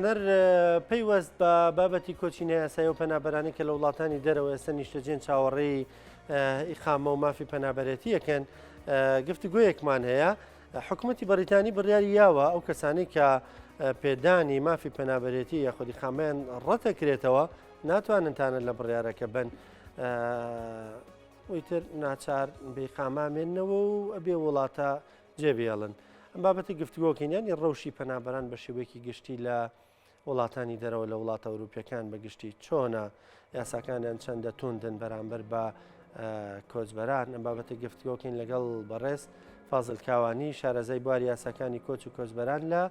نەر پەیوەست بە بابەتی کۆچینە یاسایی و پەنابەرانی کە لە وڵاتانی دەرەوە ئێستا نیشتەجێن چاوەڕێی ئیقامە و مافی پەنابەرەتیەکەن گفتوگۆیەکمان هەیە. حکوومەتی بەریتانی بڕیاری یاوە ئەو کەسانی کە پێدانی مافی پەنابەرەتی یاخودی خامیان ڕەتەکرێتەوە ناتواننتانە لە بڕیارەکە بن ویتر ناچار بێخامامێنەوە و ئەبێ وڵاتە جێبێڵن. ئەم بابەتی گفتوگۆکەینیان ڕەوشی پەنابەران بە شێوەیەکی گشتی لە وڵاتانی دەرەوە لە وڵاتە ئەوروپیەکان بەگشتی چۆنە یاساکانیان چەندە توندن بەرامبەر بە کۆچبەران. ئەم بابەتە گفتوگۆکەین لەگەڵ بەڕێز فازڵ کاوانی شارەزای بواری یاساکانی کۆچ و کۆچبەران لە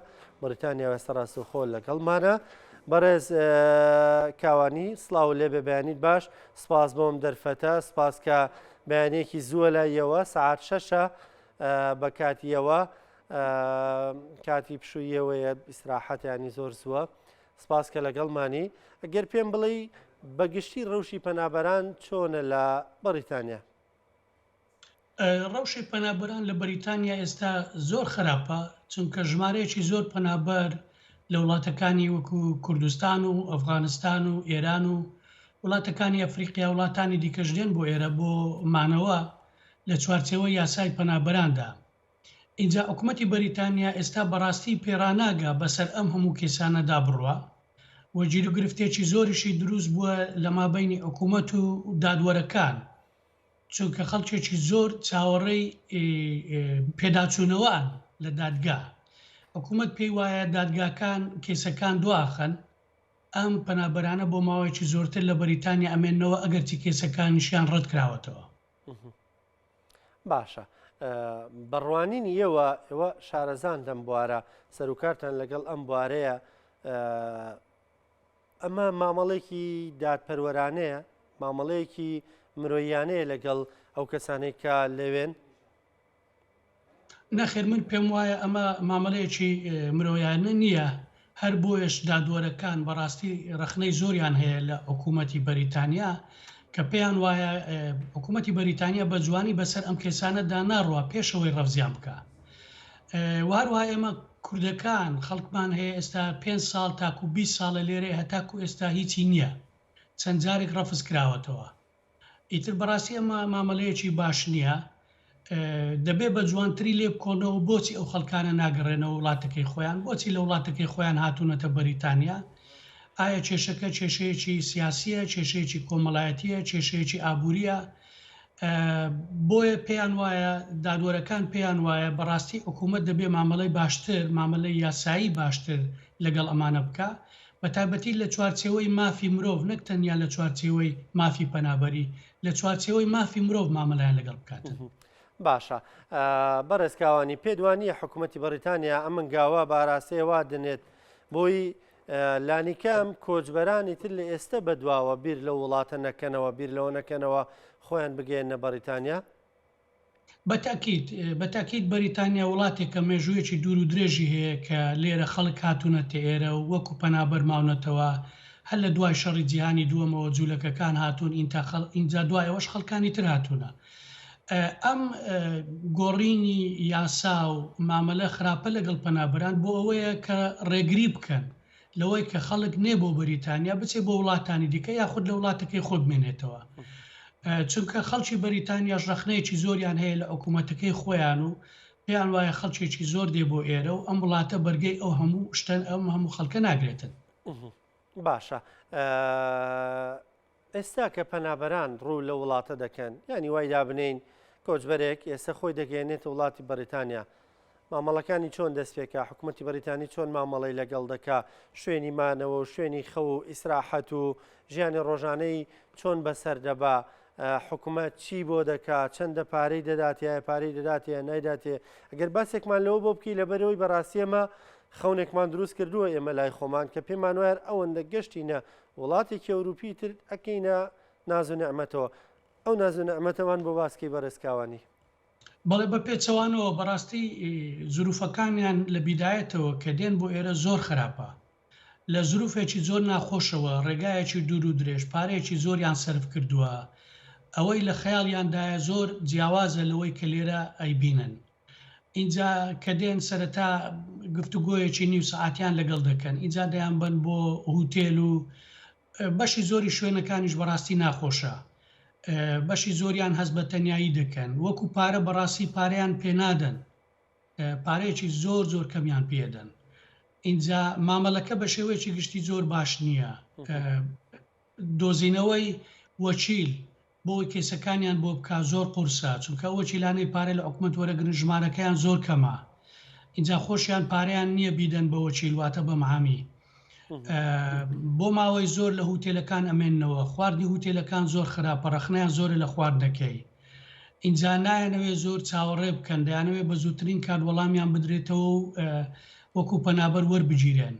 بریتانیا وێستە ڕاستەوخۆ لەگەڵمانە. بەڕێز کاوانی سڵاو لێ بە بەیانیت باش، سپاس بۆم دەرفەتە، سپاس کە بەیانێکی زووە لایەوە سەعات 6 بە کاتیەوە کاتی پشوویەوەیە ئیستراحەتیانی زۆر زووە. سپاس کە لەگەڵمانی. ئەگەر پێم بڵێ بەگشتی ڕەوشی پەنابەران چۆنە لە بەریتانیا؟ ڕەوشی پەنابەران لە بەریتانیا ئێستا زۆر خراپە، چونکە ژمارەیەکی زۆر پەنابەر لە وڵاتەکانی وەکو کوردستان و ئەفغانستان و ئێران و وڵاتەکانی ئەفریقیا وڵاتانی دیکەش دێن بۆ ئێرە بۆ مانەوە لە چوارچێوە یاسای پەنابەراندا. اینجا حکوومەتی بەریتانیا ئێستا بەڕاستی پێڕاناگا بەسەر ئەم هەموو کێسانەدا بڕوە و گیر و گرفتێکی زۆریشی دروست بووە لە مابەینی حکوومەت و دادوەرەکان، چونکە خەڵکێکی زۆر چاوەڕێی پێداچوونەوەن لە دادگا. حکوومەت پێی وایە دادگاکان کێسەکان دواخەن، ئەم پەنابەرانە بۆ ماوەیەکی زۆرتر لە بەریتانیا ئەمێنەوە ئەگەرچی کێسەکانیشیان ڕەت کراوەتەوە. باشە. بەڕوانینی ئێوە شارەزان دەم بوارە سەرکارتان لەگەڵ ئەم بوارەیە، ئەمە مامەڵێکی دادپەروەرانەیە، مامەڵەیەکی مرۆییانەیە لەگەڵ ئەو کەسانێک کە لەوێن؟ نەخێر، من پێم وایە ئەمە مامەڵەیەکی مرۆیانە نییە، هەر بۆیش دادوەرەکان بەڕاستی ڕخنەی زۆریان هەیە لە حکوومەتی بەریتانیا کە پێیان وایە حکوومەتی بەریتانیا بە جوانی بەسەر ئەم کێسانەدا ناڕوە پێشەوەی ڕەفزیان بکە. واروها ئێمە کوردەکان خەڵکمان هەیە ئێستا 5 ساڵ تاکو 20 ساڵە لێرە هەتاکو ئێستا هیچی نییە، چەند جارێک ڕەفز کراوەتەوە. ئیتر بەڕاستی ئەمە مامەڵەیەکی باش نییە، دەبێ بە جوانتری لێ بکۆنەوە بۆچی ئەو خەڵکانە ناگەڕێنەوە وڵاتەکەی خۆیان، بۆچی لە وڵاتەکەی خۆیان هاتوونەتە بەریتانیا. ئایا کێشەکە کێشەیەکی سیاسیە، کێشەیەکی کۆمەڵایەتیە، کێشەیەکی ئابووریە؟ بۆیە پێیان وایە دادوەرەکان پێیان وایە بەڕاستی حکوومەت دەبێ مامەڵەی باشتر، مامەڵەی یاسایی باشتر لەگەڵ ئەمانە بکە، بە تایبەتی لە چوارچێوەی مافی مرۆڤ، نەک تەنیا لە چوارچێوەی مافی پەنابەری، لە چوارچێوەی مافی مرۆڤ مامەلایان لەگەڵ بکاتن. باشە. بەڕێز کاوانی پێدوانیە حکوومەتی بەریتانیا ئەم منگاوە باراستەیەوا دەنێت بۆی لانیکەم کۆچبەرانی تر لە ئێستا بەدواوە بیر لە وڵاتە نەکەنەوە، بیر لەوە نەکەنەوە خۆیان بگەێنە بەریتانیا؟ بەتاکید بەریتانیا وڵاتێکە مێژوویەکی دوور و درێژی هەیە کە لێرە خەڵک هاتوونەتە ئێرە و وەکو پەنابەر ماونەتەوە، هەر لە دوای شەڕی جیهانی دووەمەوە جوولەکەکان هاتوون، اینجا دوایەوەش خەڵکانی تر هاتوونە. ئەم گۆڕینی یاسا و مامەلە خراپە لەگەڵ پەنابەران بۆ ئەوەیە کە ڕێگری بکەن لەوەی کە خەڵک نێ بۆ بەریتانیا بچێ بۆ وڵاتانی دیکە یاخود لە وڵاتەکەی خۆ بمێنێتەوە، چونکە خەڵکی بەریتانیاش ڕخنەیەکی زۆریان هەیە لە حکوومەتەکەی خۆیان و پێیان وایە خەڵکێکی زۆر دێ بۆ ئێرە و ئەم وڵاتە بەرگەی ئەو هەموو شتن ئەم هەموو خەڵکە ناگرێتن. باشە. ئێستا کە پەنابەران ڕوو لە وڵاتە دەکەن، ینی وای دابنین کۆچبەرێک ئێستا خۆی دەگەێنێتە وڵاتی بەریتانیا، مامەڵەکانی چۆن دەست پێکە؟ حکوومەتی بەریتانی چۆن مامەڵی لەگەڵ دەکا؟ شوێنی مانەوە و شوێنی خەو و ئیسراحەت و ژیانی ڕۆژانەی چۆن بەسەر دەبا؟ حکوومەت چی بۆ دەکا؟ چەندە پارەی دەداتە، پارەی دەداتێ نایداتێ؟ ئەگەر باسێکمان لەوە بۆ بکەی لەبەرەوەی بەڕاستی ئەمە خەونێکمان دروست کردووە ئێمە لای خۆمان کە پێمان وایە ئەوەندە گەشتینە وڵاتێکی ئەوروپی تر ئەکەینە ناز و نەعمەتەوە. ئەو ناز و نەعمەتەوان بۆ باسکەی بەڕێزکاوانی. بەڵێ بە پێچەوانەوە بەڕاستی زروفەکانیان لە بیدایەتەوە کە دێن بۆ ئێرە زۆر خراپە، لە زروفێکی زۆر ناخۆشەوە، ڕێگایەکی دوور و درێژ، پارەیەکی زۆریان سەرف کردووە، ئەوەی لە خەیاڵیاندایە زۆر جیاوازە لەوەی کە لێرە ئەیبینن. اینجا کە دێن سەرەتا گفتوگۆیەکی نیو سەعاتیان لەگەڵ دەکەن، اینجا دەیان بن بۆ هوتێل و بەشی زۆری شوێنەکانیش بەڕاستی ناخۆشە، بەشی زۆریان هەست بە تەنایی دەکەن، وەکو پارە بەڕاستی پارەیان پێنادەن، پارەیەکی زۆر زۆر کەمیان پێدەن. اینجا مامەلەکە بە شێوەیەکی گشتی زۆر باش نییە. دۆزینەوەی وەچیل بۆ کێسەکانیان بۆ بکە زۆر قورسە، چونکە وەچیلانەی پارە لە حکومەت وەرەگرن ژمارەکەیان زۆر کەمە. اینجا خۆشیان پارەیان نییە بیدەن بە وەچیلواتە بە مەعامی. بۆ ماوەی زۆر لە هوتێلەکان ئەمێننەوە، خواردی هوتێلەکان زۆر خراپە، ڕەخنەیان زۆرە لە خواردنەکەی. اینجا نایەنەوێ زۆر چاوەڕێ بکەن، دەیانەوێ بە زووترین کات وەڵامیان بدرێتەوە و وەکو پەنابەر وەربگیرێن.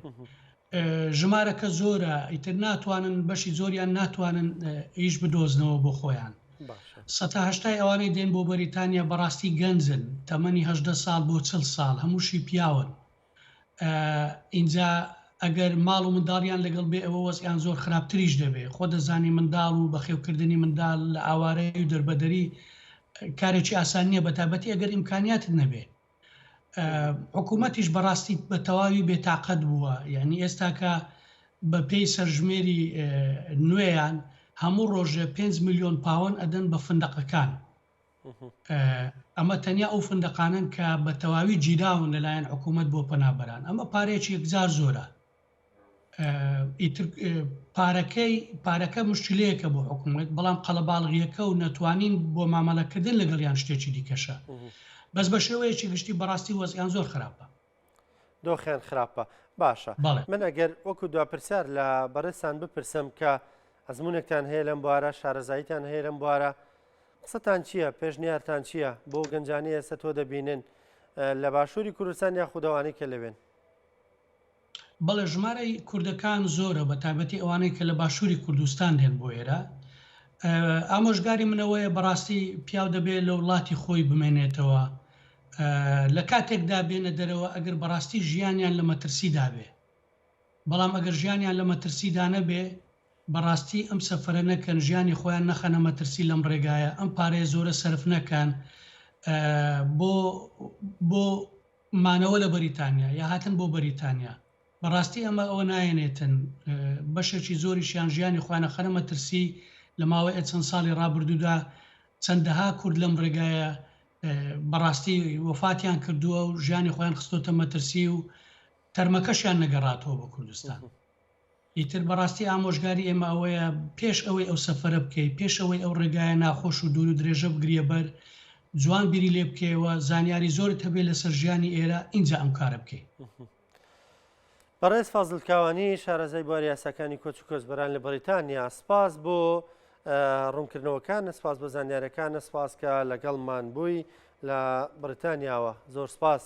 ژمارەکە زۆرە، ئیتر ناتوانن بەشی زۆریان ناتوانن ئیش بدۆزنەوە بۆ خۆیان. ١٨ ئەوانەی دێن بۆ بەریتانیا بەڕاستی گەنجن، تەمەنی 18 ساڵ بۆ 40 ساڵ هەمووشی پیاون. اینجا ئەگەر ماڵ و منداڵیان لەگەڵ بێ ئەوە وەزیان زۆر خراپتریش دەبێ. خۆ دەزانی منداڵ و بەخێوکردنی منداڵ لە ئاوارەی و دەربەدەری کارێکی ئاسان نییە، بەتابەتی ئەگەر ئیمکانیاتت نەبێ. حکوومەتیش بەڕاستی بە تەواوی بێتاقەت بووە، یعنی ئێستا کە بە پێی سەرژمێری نوێیان هەموو ڕۆژێ 5 میلیۆن پاوەند ئەدەن بە فندقەکان. ئەمە تەنیا ئەو فندقانن کە بە تەواوی گیراون لەلایەن حکوومەت بۆ پەنابەران. ئەمە پارێکی یەکجار زۆرە. پارەکە مشکلەیەکە بۆ حکوومەت، بەڵام قەڵەباڵغیەکە و نەتوانین بۆ مامەلەکردن لەگەڵیان شتێکی دیکەشە. بەس بە شێوەیەکی گشتی بەڕاستی وەزیان زۆر خراپە. دۆخیان خراپە. باشە، من ئەگەر وەکو دواپرسیار لە بەڕێستان بپرسم کە ئەزمونێکتان هەیە لەم بوارە، شارەزاییتان هەیە لەم بوارە، قسەتان چییە؟ پێشنیارتان چییە بۆ گەنجانەی ئێستا تۆ دەبینن لە باشووری کوردستان یا خودەوانەی کە لەوێن؟ بەڵێ ژمارەی کوردەکان زۆرە، بە تایبەتی ئەوانەی کە لە باشووری کوردستان دێن بۆ ئێرە. ئامۆژگاری منەوەیە بەڕاستی پیاو دەبێت لە وڵاتی خۆی بمێنێتەوە، لە کاتێکدا بێنە دەرەوە ئەگەر بەڕاستی ژیانیان لە مەترسیدا بێ. بەڵام ئەگەر ژیانیان لە مەترسیدا نەبێ، بەڕاستی ئەم سەفەرە نەکەن، ژیانی خۆیان نەخەنە مەترسی لەم ڕێگایە، ئەم پارەیە زۆرە سەرف نەکەن بۆ مانەوە لە بەریتانیا یا هاتن بۆ بەریتانیا. بەڕاستی ئەمە ئەوە نایەنێتن، بەشێکی زۆریشیان ژیانی خۆیانە خەنە مەترسی. لە ماوەی چەند ساڵی ڕابردوودا چەندەها کورد لەم ڕێگایە بەڕاستی وەفاتیان کردووە و ژیانی خۆیان خستۆتە مەترسی و تەرمەکەشیان نەگەڕاتەوە بە کوردستان. ئیتر بەڕاستی ئامۆژگاری ئێمە ئەوەیە پێش ئەوەی ئەو سەفەرە بکەیت، پێش ئەوەی ئەو ڕێگایە ناخۆش و دوور و درێژە بگریە بەر، جوان بیری لێ بکەیەوە، زانیاری زۆرت هەبێت لەسەر ژیانی ئێرە، اینجا ئەم کارە بکەیت. بەڕێز فازڵ کاوانی، شارەزای بواری یاساکانی کۆچ و کۆچبەران لە بەریتانیا، سپاس بۆ ڕوونکردنەوەکانە، سپاس بۆ زانیاریەکانە، سپاس کە لەگەڵمان بووی لە بریتانیاوە. زۆر سپاس.